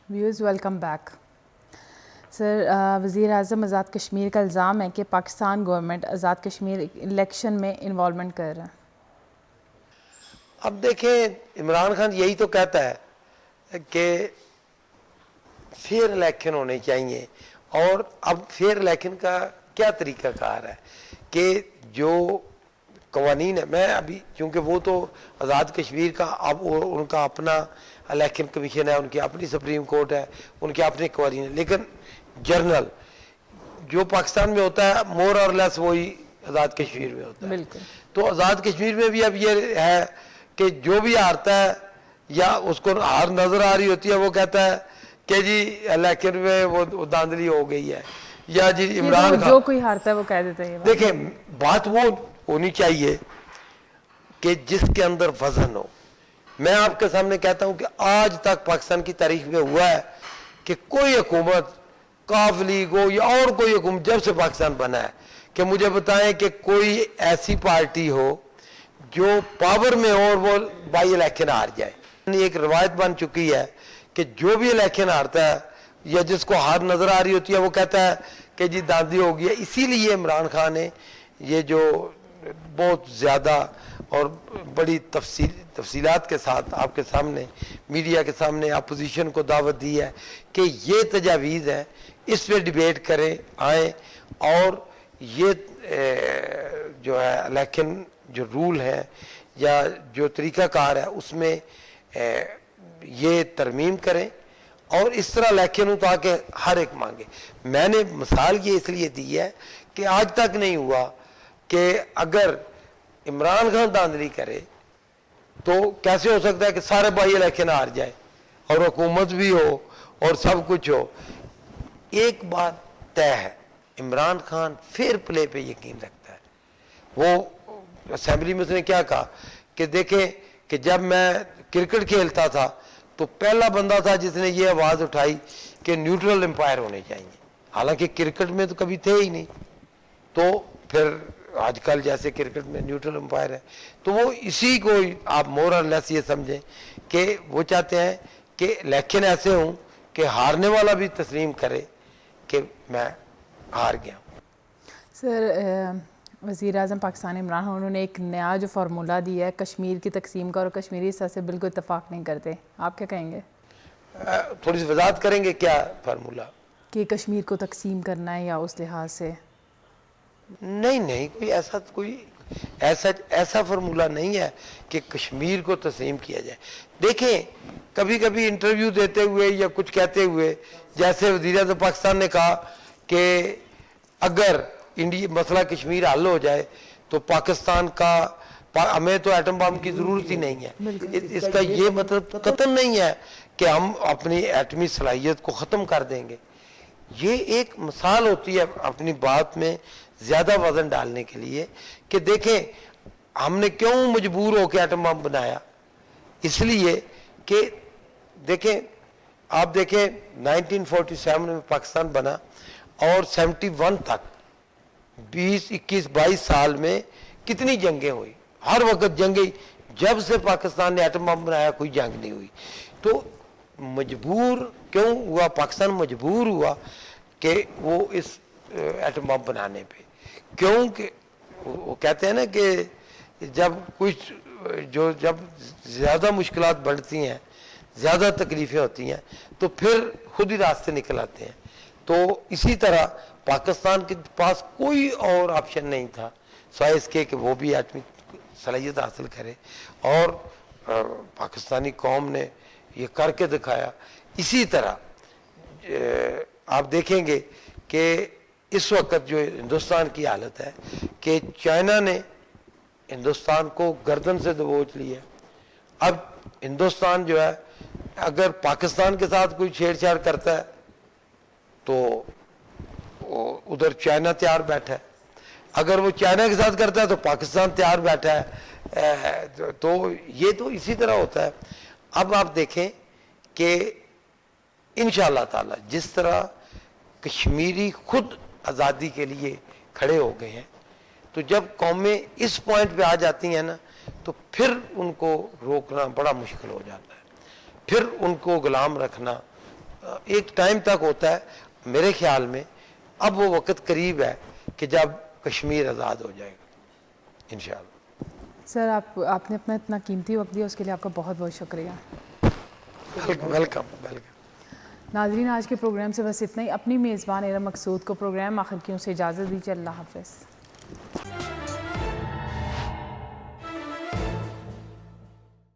Views welcome back سر. وزیر اعظم آزاد کشمیر کا الزام ہے کہ پاکستان گورنمنٹ آزاد کشمیر الیکشن میں انوالومنٹ کر رہا ہے. اب دیکھیں عمران خان یہی تو کہتا ہے کہ فیئر الیکشن ہونے چاہیے، اور اب فیئر الیکشن کا کیا طریقہ کار ہے کہ جو قوانین ہے، میں ابھی چونکہ وہ تو آزاد کشمیر کا اب ان کا اپنا الیکشن کمیشن ہے، ان کی اپنی سپریم کورٹ ہے، ان کے اپنے قوانین ہیں، لیکن جرنل جو پاکستان میں ہوتا ہے مور اور لیس وہی آزاد کشمیر میں ہوتا ہے. بالکل. تو آزاد کشمیر میں بھی اب یہ ہے کہ جو بھی ہارتا ہے یا اس کو ہار نظر آ رہی ہوتی ہے وہ کہتا ہے کہ جی الیکشن میں وہ دھاندلی ہو گئی ہے، یا جی عمران خان جو کوئی ہارتا ہے وہ کہہ دیتا ہے. دیکھیں بات وہ ہونی چاہیے کہ جس کے اندر وزن ہو. میں آپ کے سامنے کہتا ہوں کہ آج تک پاکستان کی تاریخ میں ہوا ہے کہ کوئی حکومت کاف لیگ ہو یا اور کوئی حکومت جب سے پاکستان بنا ہے کہ مجھے بتائیں کہ کوئی ایسی پارٹی ہو جو پاور میں ہو اور وہ بائی الیکشن ہار جائے. ایک روایت بن چکی ہے کہ جو بھی الیکشن ہارتا ہے یا جس کو ہار نظر آ رہی ہوتی ہے وہ کہتا ہے کہ جی داندلی ہو گئی ہے. اسی لیے عمران خان نے یہ جو بہت زیادہ اور بڑی تفصیلات کے ساتھ آپ کے سامنے میڈیا کے سامنے اپوزیشن کو دعوت دی ہے کہ یہ تجاویز ہے، اس پہ ڈیبیٹ کریں آئیں، اور یہ جو ہے الیکشن جو رول ہے یا جو طریقہ کار ہے اس میں یہ ترمیم کریں اور اس طرح الیکشن ہو تاکہ ہر ایک مانگے. میں نے مثال یہ اس لیے دی ہے کہ آج تک نہیں ہوا کہ اگر عمران خان دھاندلی کرے تو کیسے ہو سکتا ہے کہ سارے بائی الیکشن ہار جائے اور حکومت بھی ہو اور سب کچھ ہو. ایک بات طے ہے، عمران خان فیئر پلے پہ یقین رکھتا ہے. وہ اسمبلی میں اس نے کیا کہا کہ دیکھیں کہ جب میں کرکٹ کھیلتا تھا تو پہلا بندہ تھا جس نے یہ آواز اٹھائی کہ نیوٹرل امپائر ہونے چاہیے، حالانکہ کرکٹ میں تو کبھی تھے ہی نہیں. تو پھر آج کل جیسے کرکٹ میں نیوٹرل امپائر ہے، تو وہ اسی کو آپ مور اور لیس یہ سمجھیں کہ وہ چاہتے ہیں کہ الیکشن ایسے ہوں کہ ہارنے والا بھی تسلیم کرے کہ میں ہار گیا. سر وزیر اعظم پاکستان عمران خان انہوں نے ایک نیا جو فارمولہ دیا ہے کشمیر کی تقسیم کا، اور کشمیری حصہ سے بالکل اتفاق نہیں کرتے. آپ کیا کہیں گے؟ تھوڑی سی وضاحت کریں گے کیا فارمولہ؟ کہ کشمیر کو تقسیم کرنا ہے یا اس لحاظ سے؟ نہیں کوئی ایسا فارمولہ نہیں ہے کہ کشمیر کو تسلیم کیا جائے. دیکھیں کبھی کبھی انٹرویو دیتے ہوئے یا کچھ کہتے ہوئے جیسے وزیر اعظم پاکستان نے کہا کہ اگر مسئلہ کشمیر حل ہو جائے تو پاکستان کا ہمیں تو ایٹم بم کی ضرورت ہی نہیں ہے. اس کا یہ مطلب قطعاً نہیں ہے کہ ہم اپنی ایٹمی صلاحیت کو ختم کر دیں گے. یہ ایک مثال ہوتی ہے اپنی بات میں زیادہ وزن ڈالنے کے لیے کہ دیکھیں ہم نے کیوں مجبور ہو کے ایٹم بم بنایا. اس لیے کہ دیکھیں آپ دیکھیں 1947 میں پاکستان بنا اور 71 تک 21 سال میں کتنی جنگیں ہوئی، ہر وقت جنگیں. جب سے پاکستان نے ایٹم بم بنایا کوئی جنگ نہیں ہوئی. تو مجبور کیوں ہوا پاکستان؟ مجبور ہوا کہ وہ اس ایٹم بم بنانے پہ، کیونکہ وہ کہتے ہیں نا کہ جب جب زیادہ مشکلات بڑھتی ہیں، زیادہ تکلیفیں ہوتی ہیں تو پھر خود ہی راستے نکل آتے ہیں. تو اسی طرح پاکستان کے پاس کوئی اور آپشن نہیں تھا سوائے اس کے کہ وہ بھی ایٹمی صلاحیت حاصل کرے، اور پاکستانی قوم نے یہ کر کے دکھایا. اسی طرح آپ دیکھیں گے کہ اس وقت جو ہندوستان کی حالت ہے کہ چائنا نے ہندوستان کو گردن سے دبوچ لیا. اب ہندوستان جو ہے اگر پاکستان کے ساتھ کوئی چھیڑ چھاڑ کرتا ہے تو ادھر چائنا تیار بیٹھا ہے، اگر وہ چائنا کے ساتھ کرتا ہے تو پاکستان تیار بیٹھا ہے. تو یہ تو اسی طرح ہوتا ہے. اب آپ دیکھیں کہ انشاءاللہ تعالی جس طرح کشمیری خود آزادی کے لیے کھڑے ہو گئے ہیں، تو جب قومیں اس پوائنٹ پہ آ جاتی ہیں نا تو پھر ان کو روکنا بڑا مشکل ہو جاتا ہے، پھر ان کو غلام رکھنا ایک ٹائم تک ہوتا ہے. میرے خیال میں اب وہ وقت قریب ہے کہ جب کشمیر آزاد ہو جائے گا انشاءاللہ. سر آپ نے اپنا اتنا قیمتی وقت دیا، اس کے لیے آپ کا بہت بہت شکریہ. ویلکم. ناظرین، آج کے پروگرام سے بس اتنا ہی. اپنی میزبان ارم مقصود کو پروگرام آخر کیوں سے اجازت دیجیے. اللہ حافظ.